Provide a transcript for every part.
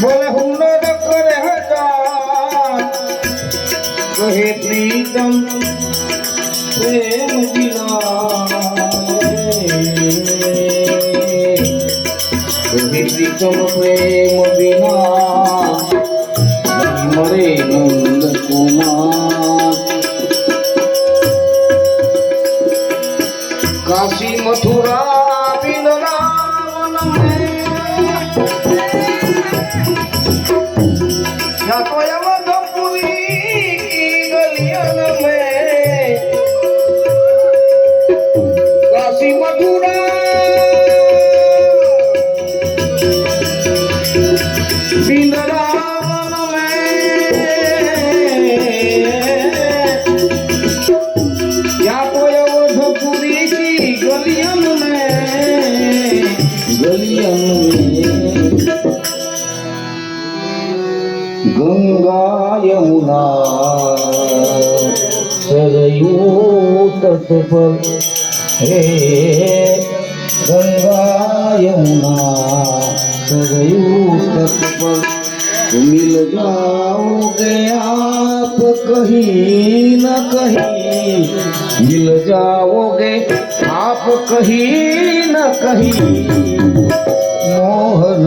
बोले हुनर करे हजार कहे प्रीतम प्रेम बिना कहे प्रीतम प्रेम बिना मरे नंद कुमार काशी मथुरा वृंदावन में या तो यमनपुरी की गलियन में काशी मथुरा वृंदावन में या तो यमनपुरी की गलियन में गंगा यमुना सरयू तट पर हे गंगा यमुना सरयू तट पर मिल जाओगे आप कहीं न कहीं मिल जाओगे आप कहीं न कहीं मोहन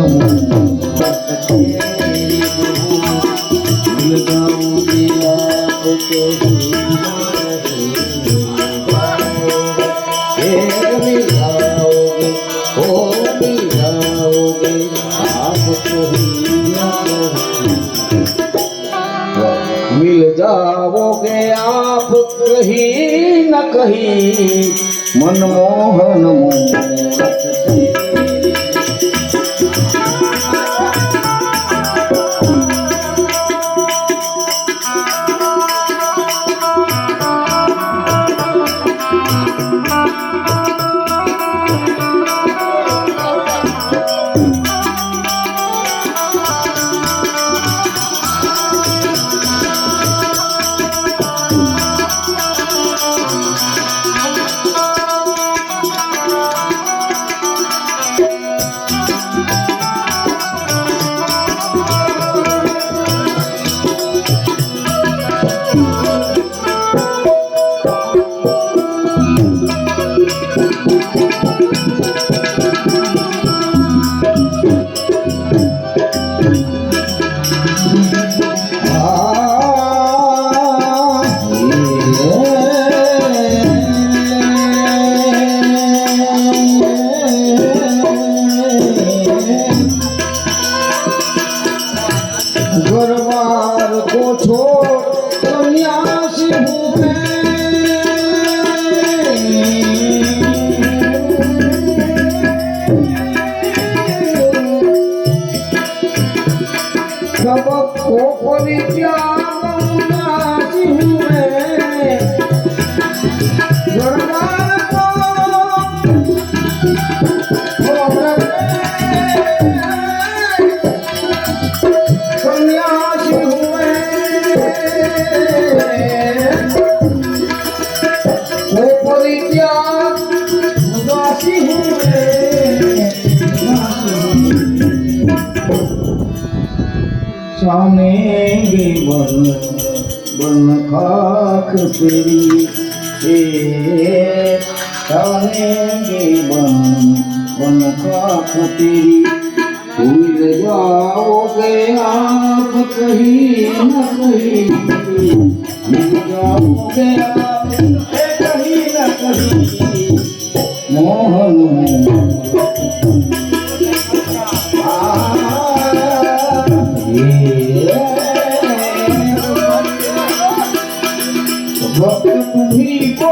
मिल जाओगे आप कहीं मिल जाओगे ओ मिल जाओगे आप कहीं मिल जाओगे आप कहीं न कहीं मनमोहन घरबार को छोड़ सन्यासी हूँ सबको परित्याग उदासी हूँ घरबार को सन्यासी हुए वो परित्याग उदासी हुए सानेंगे बन बन खाक तेरी सानेंगे बन बन खाक तेरी भूल जाओगे आप कहीं न कहीं भूल जाओगे आप कहीं न कहीं मोहन वक्त तुम्ही को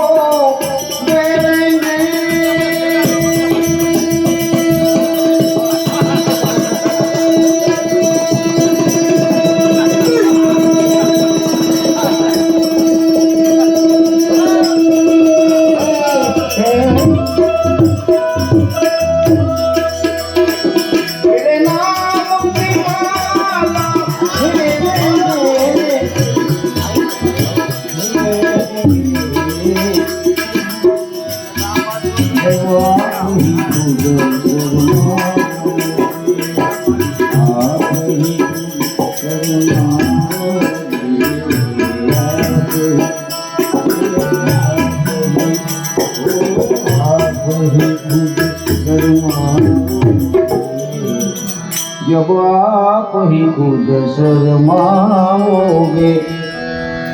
बाप ही खुद शर्माओगे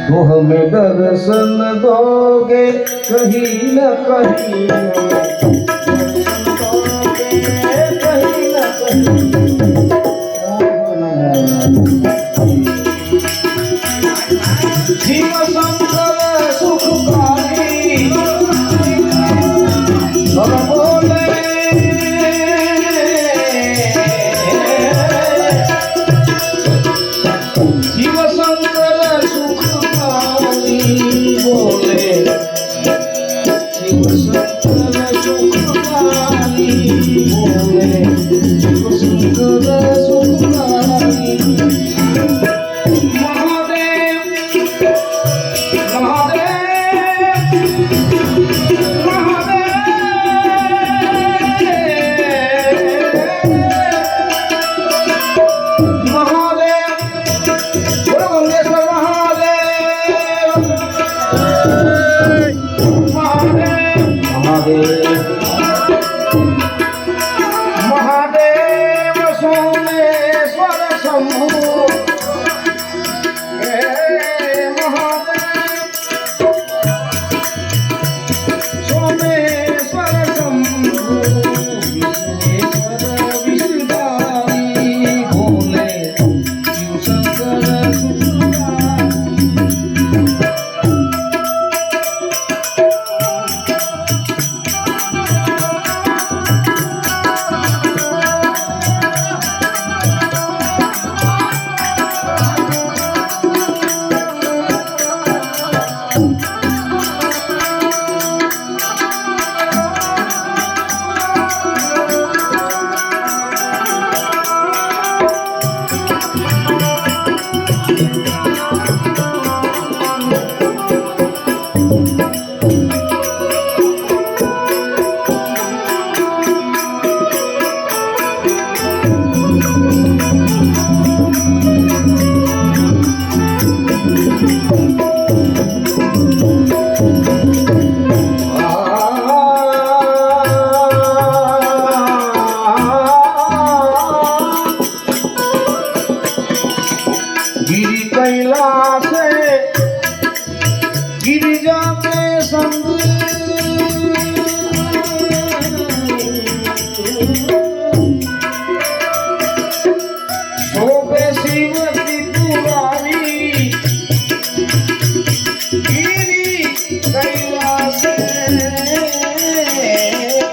तो हमें दर्शन दोगे कहीं न कहीं कहीं न कहीं शिव शंकर सुखकारी सब बोले शिव शंकर सुखकारी बोले शिव शंकर सुखकारी बोले शिव शंकर सुखकारी महादेव सोमेश्वर शंभु सोमेश्वर शंभु विश्वेश्वर विष्णुदारी भोले शिव शंकर गिरि कैलाश गिरिजा के संग शोभे शिव त्रिपुरारी गिरि कैलाश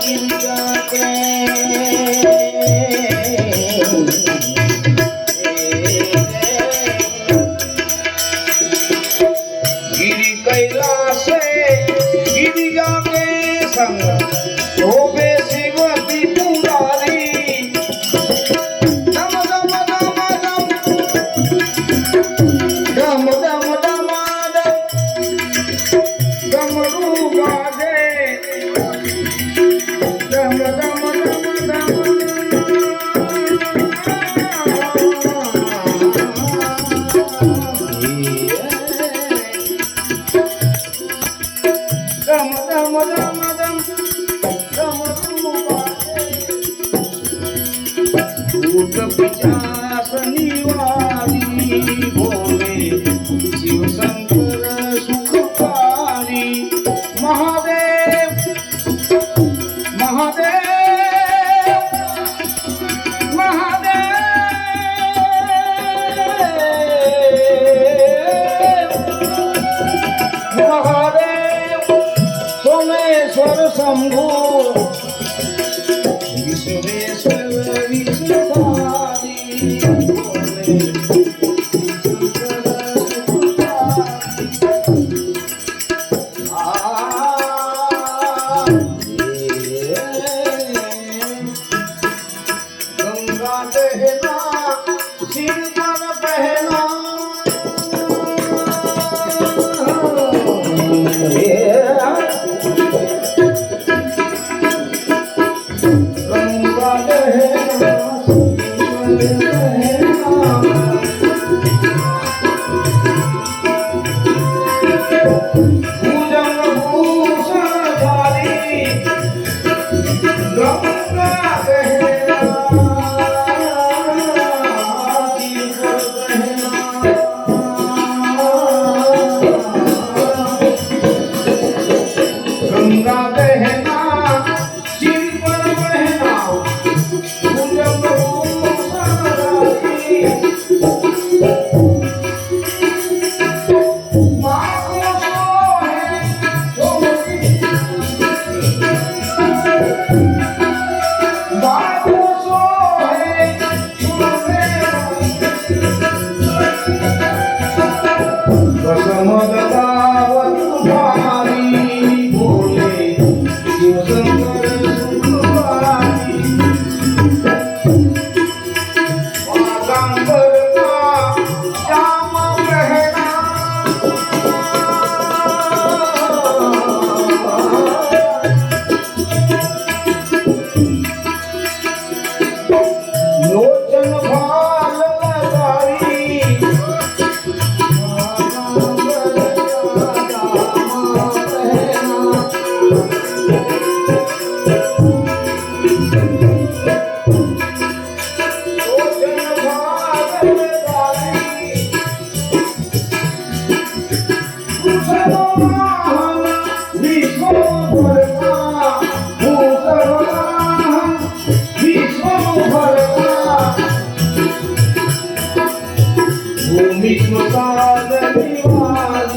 गिरिजा के गिरि कैलाश गिरिजा के संग शोभे शिव त्रिपुरारी दम दम दम दम दम दम दम दम डमरू बाजे दम दम दम दम dam dam dam dam dam भूत पिशाच निवारी भोले शिव शंकर सुखकारी महादेव महादेव महादेव सोमेश्वर शंभु विश्वेश्वर विष्णुदारी भोले शंकर गंगा दहना सिर पर पहना गंगा दहना पूजन भूषण धारी गंगा दहना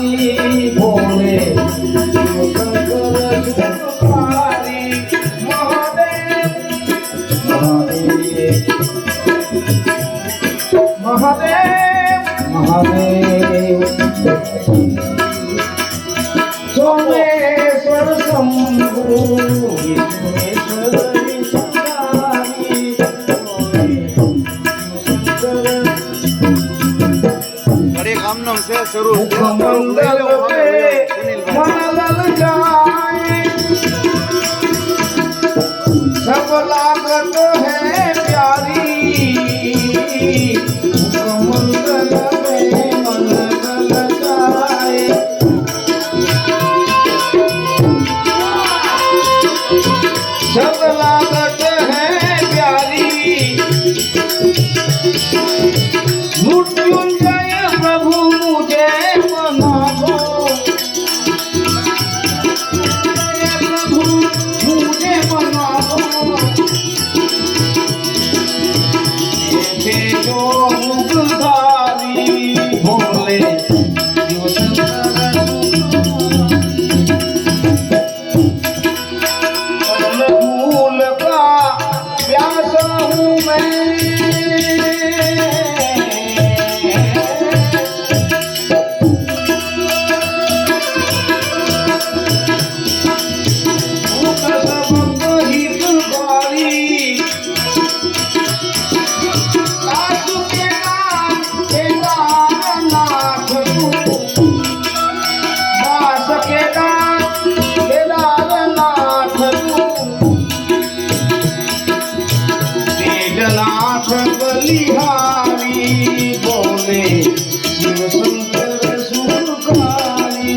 भोले शंकर सुखकारी महादेव महादेव महादेव सोमेश्वर शंभु विश्वेश्वर विश्वकारी अरे काम नाम से शुरू मंगल पे मनल जाए सब लागत है प्यारी मंगल पे मनल जाए सब लागत है प्यारी मृत्युंजय प्रभु मुझे बनाओ प्रभु मुझे बनाओ जो मुखधारी भोले शिव शंकर फूल का प्यास हूँ मैं नाथ बलिहारी बोले शिव शंकर सुखकारी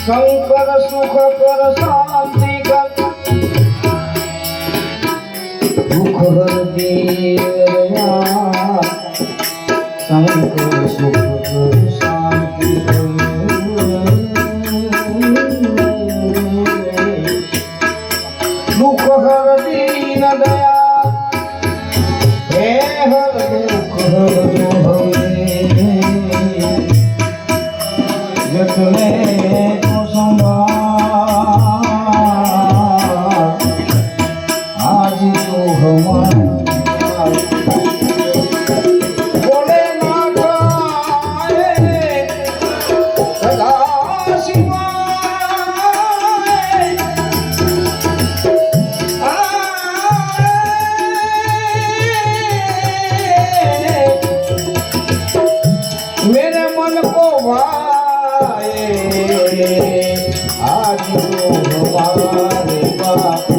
शंकर सुख कर शांति कर दुख हर दिया शंकर सुख कर शांति कर दुख हर दीन दया हे हर दुख हर जतने आज तो हमारा बोले माता सदा शिवाय मेरे मन को भाए आज तो हमारे बाप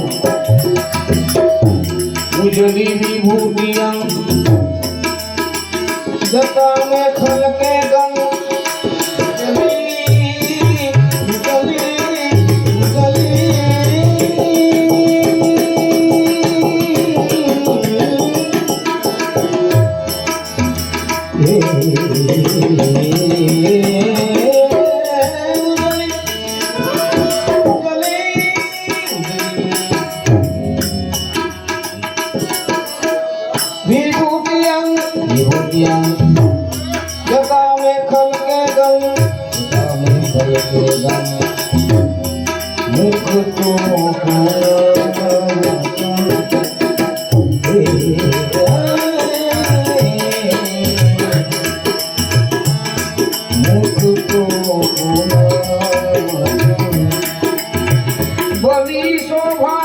उजली विभूतियां जटा में खल के गंग विभूतियां जटा में खल के गंग मुख तो बली शोभा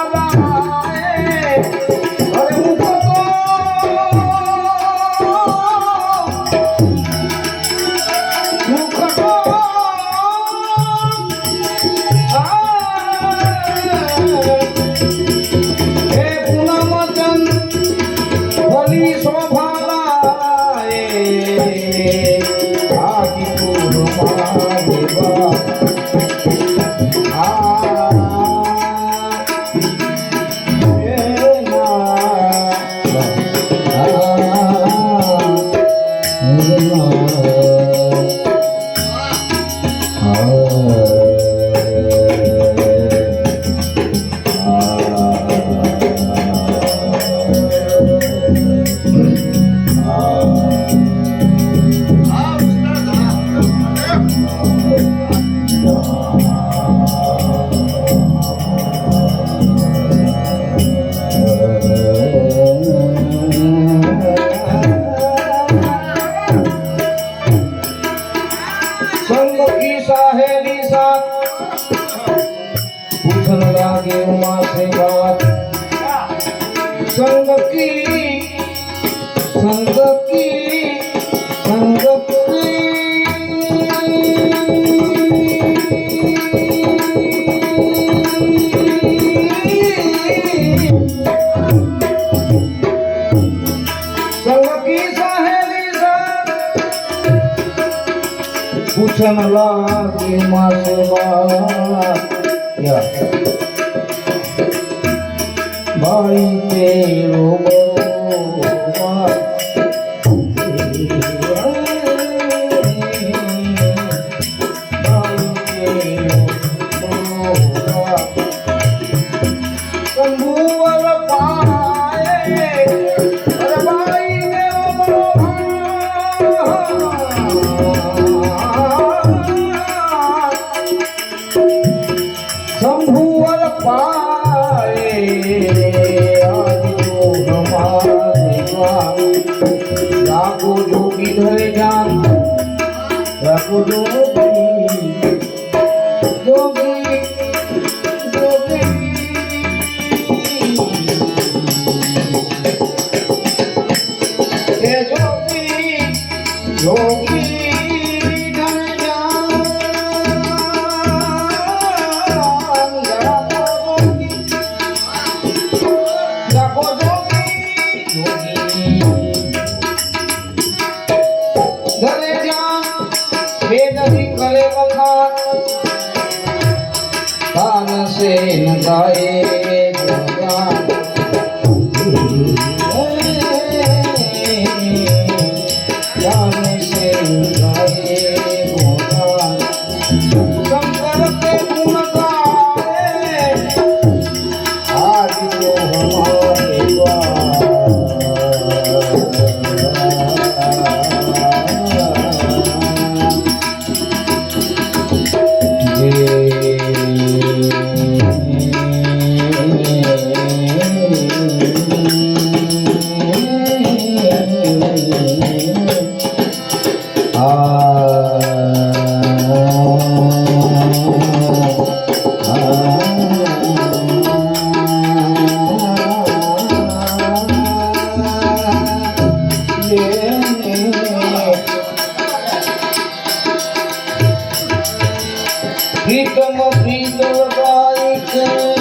अरे मुख तो फली शोभाला आदि पूर्णमा संग की सहेली साथ पूछन लागे उमा से बात संग की संग की संग की सहेली साथ पूछन लागे उमा से बात या भाई तेरो बरोबर भाई तेरो बरोबर कंबुअल पाए अरे भाई तेरो बरोबर शंभुअल पाए राखो जोगी धरे जान राखो जोगी जोगी जोगी हे जोगी जोगी धरे जान राखो जोगी धरे जान बेदरी करे वखान तान से न गाए जगान तान से न गाए भगवान शंकर के गुण गाए आज तो हमारे प्रीतम प्रीत गायक